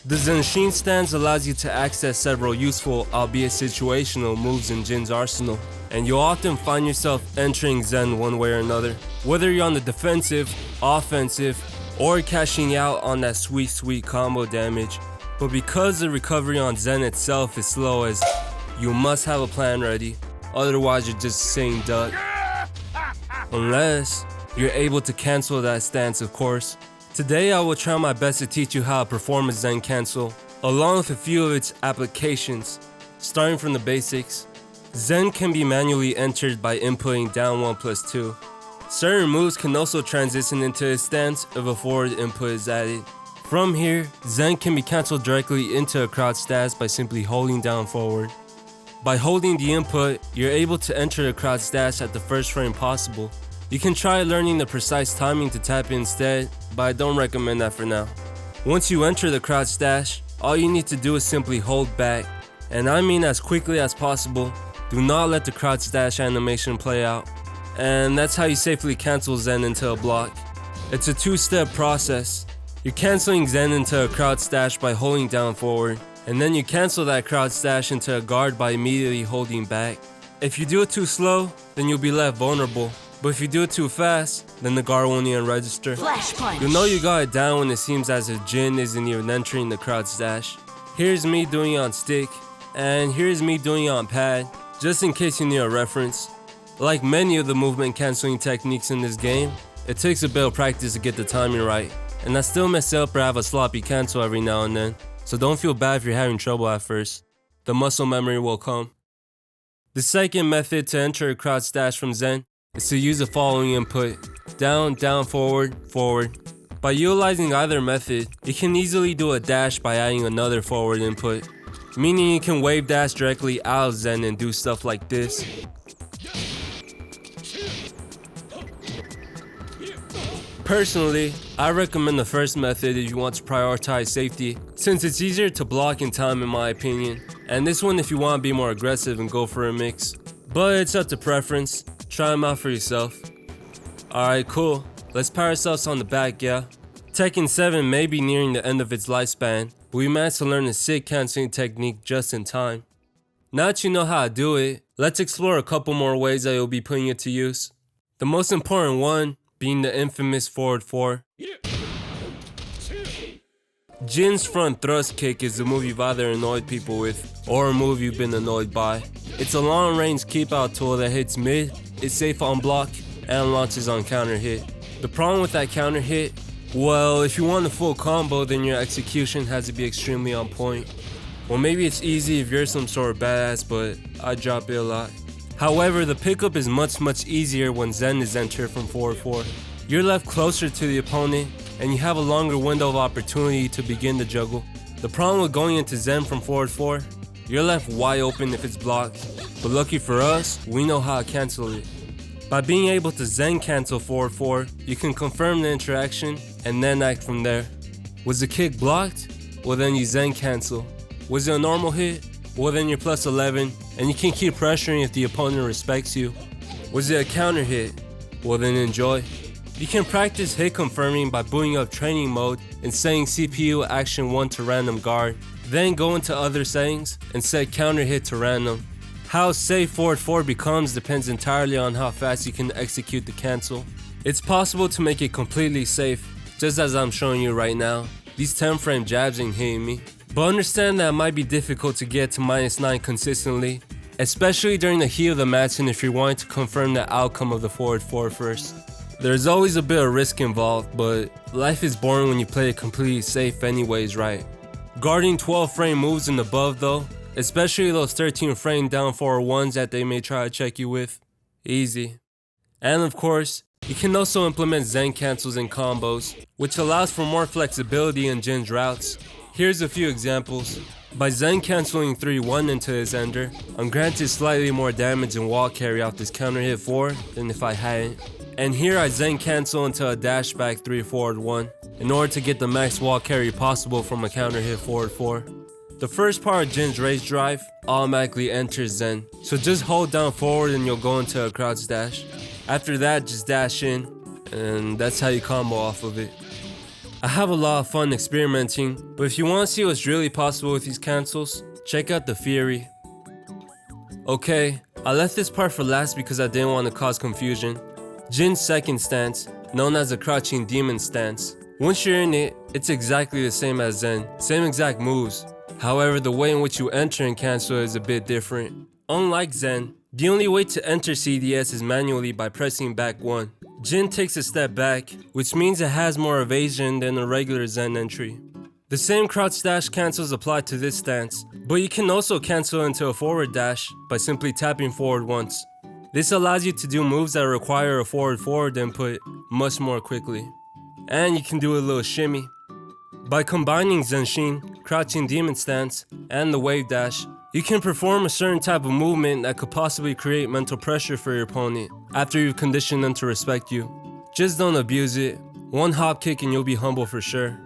The Zenshin stance allows you to access several useful, albeit situational, moves in Jin's arsenal, and you'll often find yourself entering Zen one way or another, whether you're on the defensive, offensive, or cashing out on that sweet combo damage. But because the recovery on Zen itself is slow as you must have a plan ready, otherwise you're just saying duck. Unless you're able to cancel that stance, of course. Today I will try my best to teach you how to perform a Zen cancel, along with a few of its applications. Starting from the basics, Zen can be manually entered by inputting down 1+2. Certain moves can also transition into a stance if a forward input is added. From here, Zen can be cancelled directly into a crouch dash by simply holding down forward. By holding the input, you're able to enter the crouch dash at the first frame possible. You can try learning the precise timing to tap instead, but I don't recommend that for now. Once you enter the crouch dash, all you need to do is simply hold back, and I mean as quickly as possible. Do not let the crouch dash animation play out. And that's how you safely cancel Zen into a block. It's a two-step process. You're canceling Zen into a crouch dash by holding down forward, and then you cancel that crouch dash into a guard by immediately holding back. If you do it too slow, then you'll be left vulnerable. But if you do it too fast, then the guard won't even register. Flash punch. You'll know you got it down when it seems as if Jin isn't even entering the crouch dash. Here's me doing it on stick, and here's me doing it on pad, just in case you need a reference. Like many of the movement canceling techniques in this game, it takes a bit of practice to get the timing right, and I still mess up or have a sloppy cancel every now and then, so don't feel bad if you're having trouble at first. The muscle memory will come. The second method to enter a crouch dash from Zen is to use the following input: down, down, forward, forward. By utilizing either method, you can easily do a dash by adding another forward input, meaning you can wave dash directly out of Zen and do stuff like this. Personally, I recommend the first method if you want to prioritize safety, since it's easier to block in time in my opinion, and this one if you want to be more aggressive and go for a mix. But it's up to preference. Try them out for yourself. Alright, cool. Let's pat ourselves on the back, yeah? Tekken 7 may be nearing the end of its lifespan, but we managed to learn a sick canceling technique just in time. Now that you know how to do it, let's explore a couple more ways that you'll be putting it to use. The most important one being the infamous forward 4. Jin's front thrust kick is the move you've either annoyed people with, or a move you've been annoyed by. It's a long-range keep-out tool that hits mid, is safe on block, and launches on counter hit. The problem with that counter hit? Well, if you want a full combo, then your execution has to be extremely on point. Well, maybe it's easy if you're some sort of badass, but I drop it a lot. However, the pickup is much easier when Zen is entered from forward 4. You're left closer to the opponent, and you have a longer window of opportunity to begin the juggle. The problem with going into Zen from forward 4, you're left wide open if it's blocked, but lucky for us, we know how to cancel it. By being able to Zen cancel forward 4, you can confirm the interaction and then act from there. Was the kick blocked? Well then you Zen cancel. Was it a normal hit? Well then you're plus 11 and you can keep pressuring if the opponent respects you. Was it a counter hit? Well then enjoy. You can practice hit confirming by booting up training mode and setting CPU action 1 to random guard. Then go into other settings and set counter hit to random. How safe forward 4 becomes depends entirely on how fast you can execute the cancel. It's possible to make it completely safe, just as I'm showing you right now. These 10 frame jabs ain't hitting me. But understand that it might be difficult to get to -9 consistently, especially during the heat of the match and if you're wanting to confirm the outcome of the forward 4 first. There's always a bit of risk involved, but life is boring when you play it completely safe anyways, right? Guarding 12 frame moves and above though, especially those 13 frame down forward ones that they may try to check you with, easy. And of course, you can also implement Zen cancels and combos, which allows for more flexibility in Jin's routes. Here's a few examples. By Zen canceling 3-1 into his ender, I'm granted slightly more damage and wall carry off this counter hit 4 than if I hadn't. And here I Zen cancel into a dash back 3 forward 1 in order to get the max wall carry possible from a counter hit forward 4. The first part of Jin's rage drive automatically enters Zen, so just hold down forward and you'll go into a crouch dash. After that, just dash in, and that's how you combo off of it. I have a lot of fun experimenting, but if you want to see what's really possible with these cancels, check out the theory. Okay, I left this part for last because I didn't want to cause confusion. Jin's second stance, known as the Crouching Demon stance. Once you're in it, it's exactly the same as Zen, same exact moves. However, the way in which you enter and cancel is a bit different. Unlike Zen, the only way to enter CDS is manually by pressing back 1. Jin takes a step back, which means it has more evasion than a regular Zen entry. The same crouch dash cancels apply to this stance, but you can also cancel into a forward dash by simply tapping forward once. This allows you to do moves that require a forward input much more quickly. And you can do a little shimmy. By combining Zenshin, Crouching Demon stance, and the wave dash, you can perform a certain type of movement that could possibly create mental pressure for your opponent after you've conditioned them to respect you. Just don't abuse it. One hop kick and you'll be humble for sure.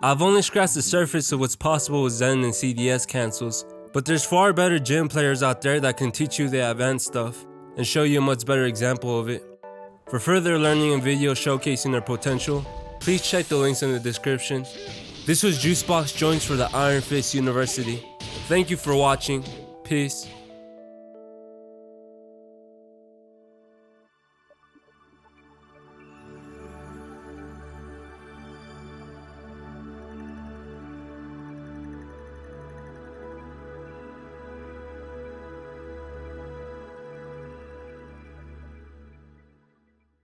I've only scratched the surface of what's possible with Zen and CDS cancels, but there's far better Jin players out there that can teach you the advanced stuff and show you a much better example of it. For further learning and videos showcasing their potential, please check the links in the description. This was Juicebox Joints for the Iron Fist University. Thank you for watching. Peace.